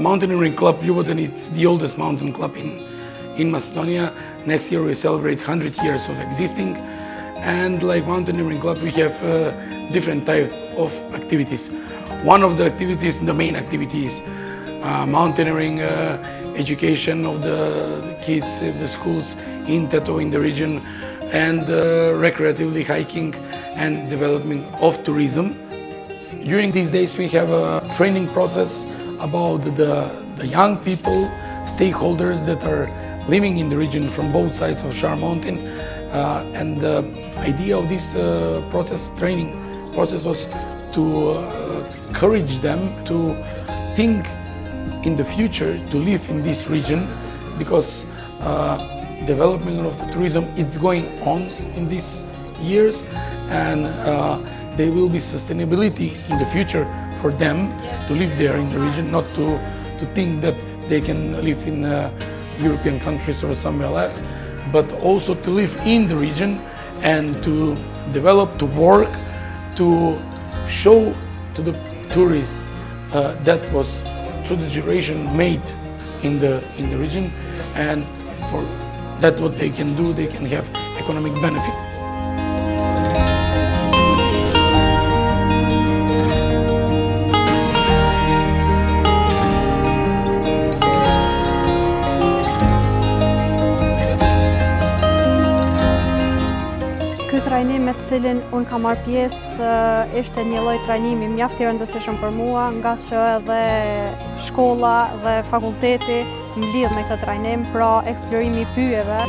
Mountaineering Club Ljubotin, it's the oldest mountain club in Macedonia. Next year we celebrate 100 years of existing. And like Mountaineering Club, we have different type of activities. One of the activities, the main activity is mountaineering, education of the kids of the schools in Teto, in the region, and recreatively hiking and development of tourism. During these days we have a training process about the young people, stakeholders that are living in the region from both sides of Shar Mountain. And the idea of this training process was to encourage them to think in the future to live in this region, because development of the tourism it's going on in these years, and there will be sustainability in the future for them to live there in the region, not to think that they can live in European countries or somewhere else, but also to live in the region and to develop, to work, to show to the tourists that was through the generation made in the region, and for that what they can do, they can have economic benefit. Ky trajnim me të cilin unë kam marrë pjesë ishte një lloj trajnimi mjaft i rëndësishëm për mua, nga që edhe shkolla dhe fakulteti mblidh me këtë trajnim, pra eksplorimi i pyjeve.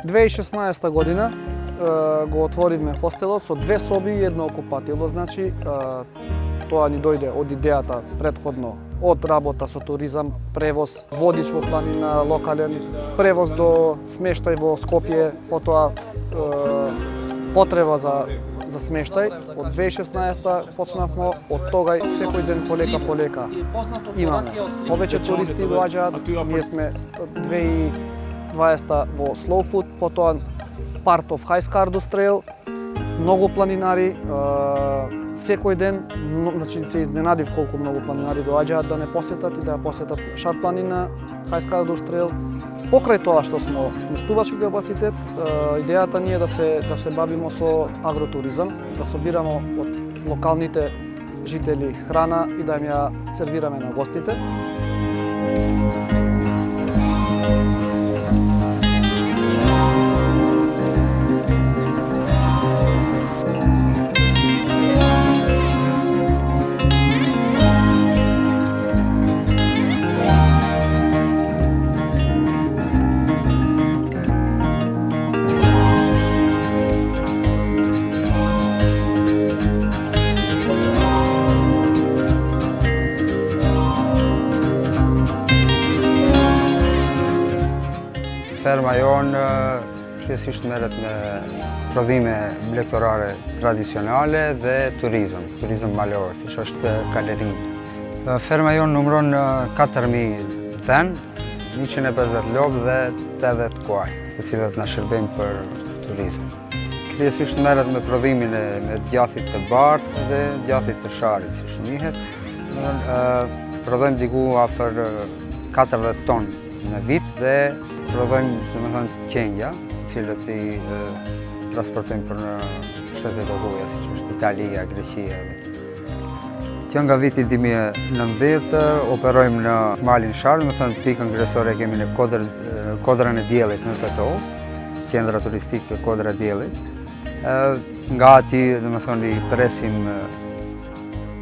В 2016 година го отворивме хостелот со 2 соби и едно окупатило. Значи, тоа ни дојде од идејата предходно од работа со туризам, превоз, водич во планина, локален, превоз до смештај во Скопје, потоа потреба за смештај. Од 2016 почнавме, од тогај секој ден полека имаме. Повеќе туристи доаѓаат, ние сме 2020 во Slow Food, потоа part of High Skardus Trail, многу планинари, секој ден, значи се изненадив колку многу планинари доаѓаат да не посетат и да посетат Шар планина, High Skardus Trail. Покрај тоа што сме сместувачки капацитет, идејата ни е да се бавиме со агротуризам, да собираме од локалните жители храна и да им ја сервираме на гостите. Ferma jonë kryesisht merret me prodhime mlektorare tradicionale dhe turizëm malor, siç është Kalerinë. Ferma jonë numëron 4000 dhen, 150 lopë dhe 80 kuaj, të cilët na shërbejnë për turizëm. Kryesisht merret me prodhimin e djathit të bardhë dhe djathit të sharit, siç njihet. Prodhojmë diku afër 40 ton në vit dhe prodhojmë, domethënë, qenja, të cilët i transportojmë për në shtetet e huaja, siç është Italia, Greqia. Që nga viti 2019 operojmë në malin Shar, domethënë pikën kryesore kemi në Kodrën e Diellit në Teto, qendra turistike Kodra e Diellit. Nga ati, domethënë, i presim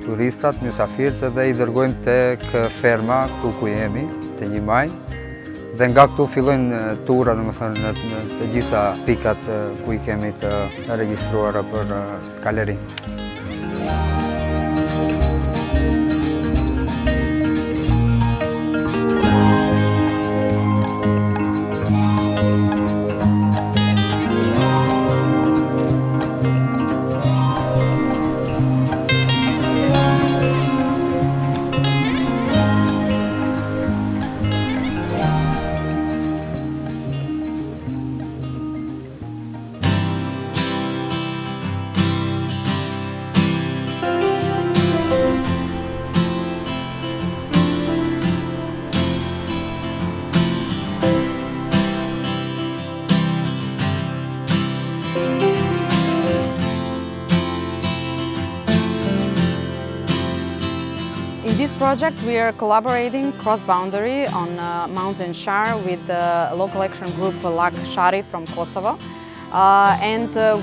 turistat, mysafirët dhe i dërgojmë tek ferma këtu ku jemi, 21 maj. Dhe nga këtu fillojnë tura, domethënë në të gjitha pikat ku i kemi të regjistruara për galeri. In this project, we are collaborating cross-boundary on Mountain Shar with the local action group Lag Shari from Kosovo.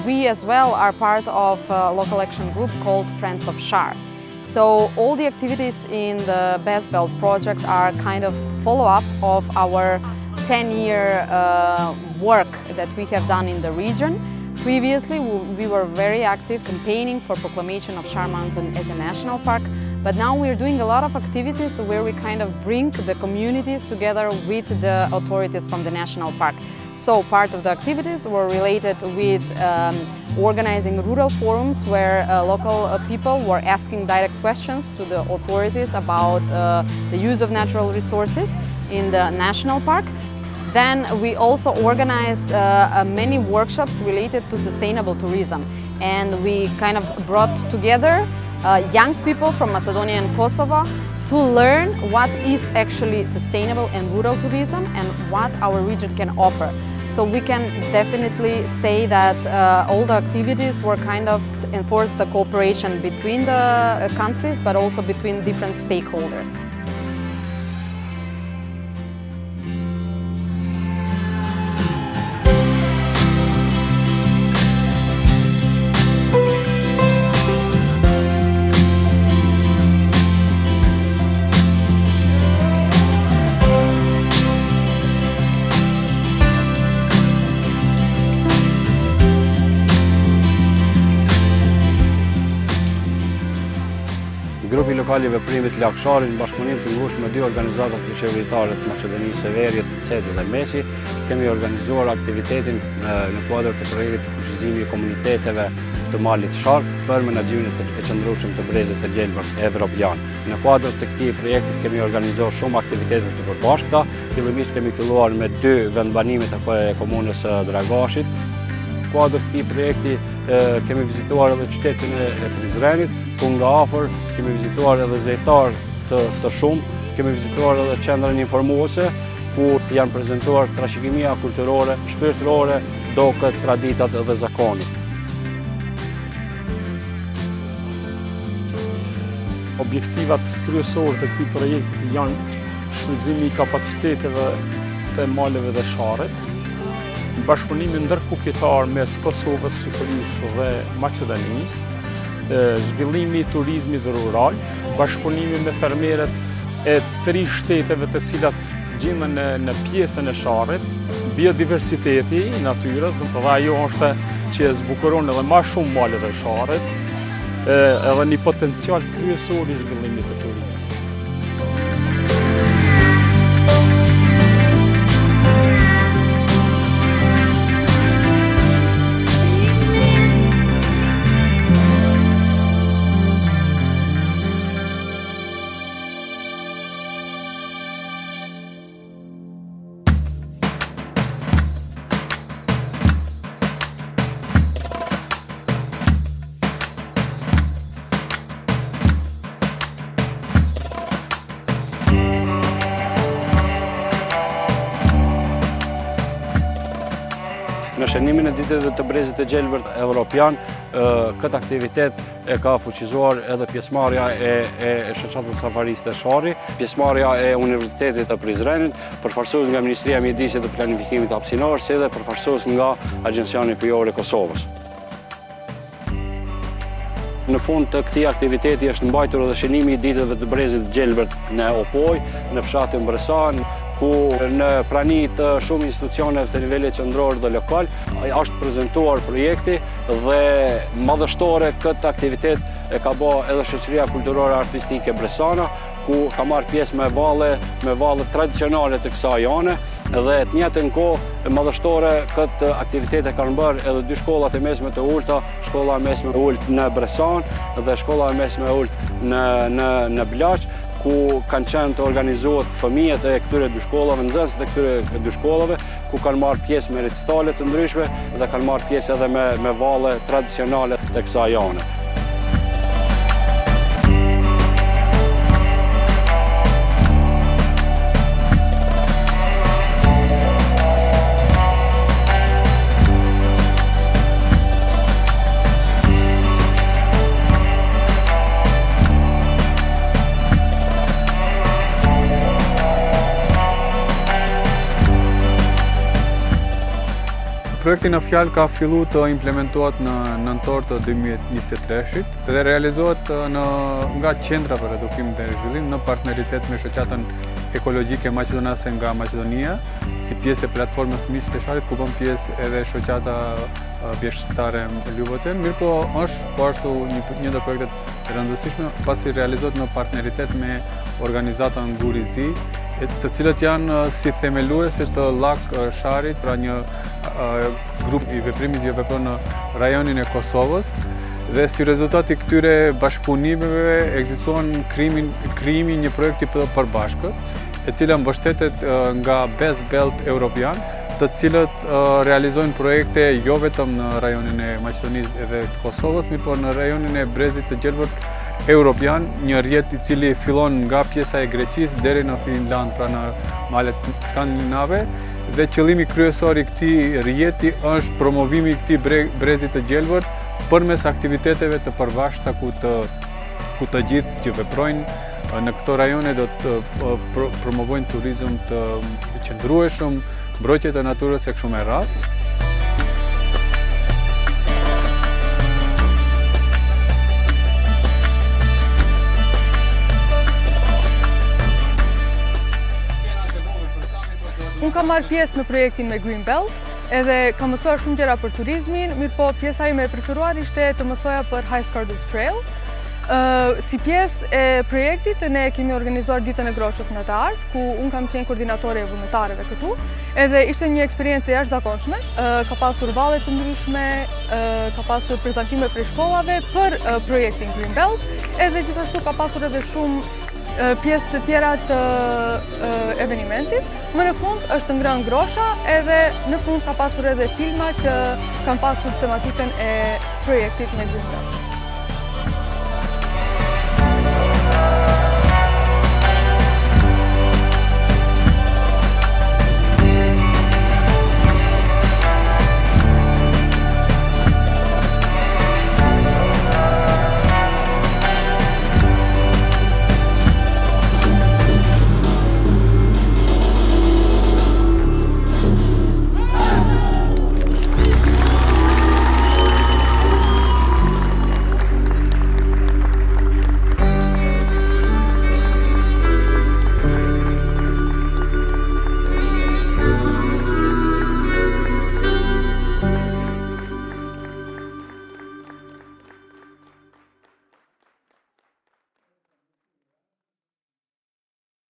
We as well are part of a local action group called Friends of Shar. So all the activities in the Best Belt project are kind of follow-up of our 10-year work that we have done in the region. Previously, we were very active campaigning for proclamation of Shar Mountain as a national park. But now we're doing a lot of activities where we kind of bring the communities together with the authorities from the national park. So part of the activities were related with organizing rural forums where local people were asking direct questions to the authorities about the use of natural resources in the national park. Then we also organized many workshops related to sustainable tourism, and we kind of brought together young people from Macedonia and Kosovo to learn what is actually sustainable and rural tourism and what our region can offer. So we can definitely say that all the activities were kind of enforce the cooperation between the countries, but also between different stakeholders. Grupi lokal i veprimit Lag Shari në bashkëpunim të ngushtë me dy organizatat qeveritare të Maqedonisë së Veriut, CEDI dhe MESI, kemi organizuar aktivitetin në kuadër të projektit të fuqizimit të komuniteteve të malit Shar për menaxhimin e qëndrueshëm të brezit të gjelbër evropian. Në kuadër të këtij projekti kemi organizuar shumë aktivitete të përbashkëta. Fillimisht kemi filluar me 2 vendbanime të komunës së Dragashit. Në kuadër të këtij projekti kemi vizituar edhe qytetin e Prizrenit, ku nga afër kemi vizituar edhe zejtar të shumë, kemi vizituar edhe qendrën informuese, ku janë prezantuar trashëgimia kulturore, shpirtërore, dokët, traditat dhe zakonit. Objektivat kryesorë të këtij projekti janë shfrytëzimi i kapaciteteve të maleve dhe sharit, bashkëpunimi ndërkufitar mes Kosovës, Shqipërisë dhe Maqedonisë, zhvillimi i turizmit rural, bashkëpunimi me fermerët e 3 shteteve të cilat gjenden në pjesën e sharit, biodiversiteti i natyrës, dhe ajo është që e zbukuron edhe më shumë malet e sharit, edhe një potencial kryesor i zhvillimit të turizmit. Në shënimin e ditëve të brezit të gjelbërt evropian, këtë aktivitet e ka fuqizuar edhe pjesëmarrja e shoqatës safariste Shari, pjesëmarrja e Universitetit të Prizrenit, përfaqësues nga Ministria e Mjedisit dhe Planifikimit Hapësinor, si dhe përfaqësues nga Agjencioni Ujor i Kosovës. Në fund të këtij aktiviteti është mbajtur edhe shënimi i ditëve të brezit Gjelbert në Opoj, në fshatin Bresan, ku në prani të shumë institucioneve të nivelit qendror dhe lokal është prezantuar projekti dhe madhështore këtë aktivitet e ka bërë edhe Shoqëria Kulturore Artistike Bresana, ku ka marrë pjesë me valle tradicionale të kësaj jone dhe të njëjtën kohë madhështore këtë aktivitet e kanë bërë edhe dy shkollat e mesme të ulta, shkolla e mesme e ulët në Bresan dhe shkolla e mesme e ulët në Blaç, ku kanë qenë të organizohet fëmijët e këtyre dy shkollave, nxënësit e këtyre dy shkollave, ku kanë marrë pjesë me recitale të ndryshme dhe kanë marrë pjesë edhe me valle tradicionale të kësaj jone. Projekti në fjalë ka fillu të implementohet në nëntor të 2023-shit dhe realizohet nga Qendra për Edukim dhe Zhvillim në partneritet me Shoqatën Ekologjike Maqedonase nga Maqedonia, si pjesë e platformës Miqtë e Sharit, ku bën pjesë edhe Shoqata Bjeshtare Lyvoten. Mirëpo është po ashtu një ndër projektet e rëndësishme, pasi realizohet në partneritet me organizatën Gurizi, të cilët janë si themeluese të LAK Sharit, pra një grup i veprimit që vepron në rajonin e Kosovës, dhe si rezultat i këtyre bashkëpunimeve ekziston krijimi një projekti përbashkët, e cila mbështetet nga Best Belt Europian, të cilët realizojnë projekte jo vetëm në rajonin e Maqedonisë dhe të Kosovës, mirë por në rajonin e Brezit të Gjelbërt Europian, një rrjet i cili fillon nga pjesa e Greqisë deri në Finland, pra në malet skandinave, dhe qëllimi kryesor i këtij rrjeti është promovimi i këtij brezit të Gjelbërt përmes aktiviteteve të përvashta ku të gjithë që veprojnë në këto rajone do të promovojnë turizëm të qëndrueshëm, mbrojtje të natyrës e kështu me radhë. Unë kam marrë pjesë në projektin me Green Belt, edhe kam mësuar shumë gjëra për turizmin, mirë po pjesa ime e preferuar ishte të mësoja për High Skardus Trail. Si pjesë e projektit, ne kemi organizuar ditën e Groshës në të Artë, ku unë kam qenë koordinatore e vullnetarëve këtu, edhe ishte një eksperiencë jashtëzakonshme. Ka pasur valle të ndryshme, ka pasur prezantime prej shkollave për projektin Green Belt, edhe gjithashtu ka pasur edhe shumë pjesë të tjera të evenimentit. Më në fund është ngrënë Grosha, edhe në fund ka pasur edhe filma që kanë pasur tematikën e projektit me Green Belt.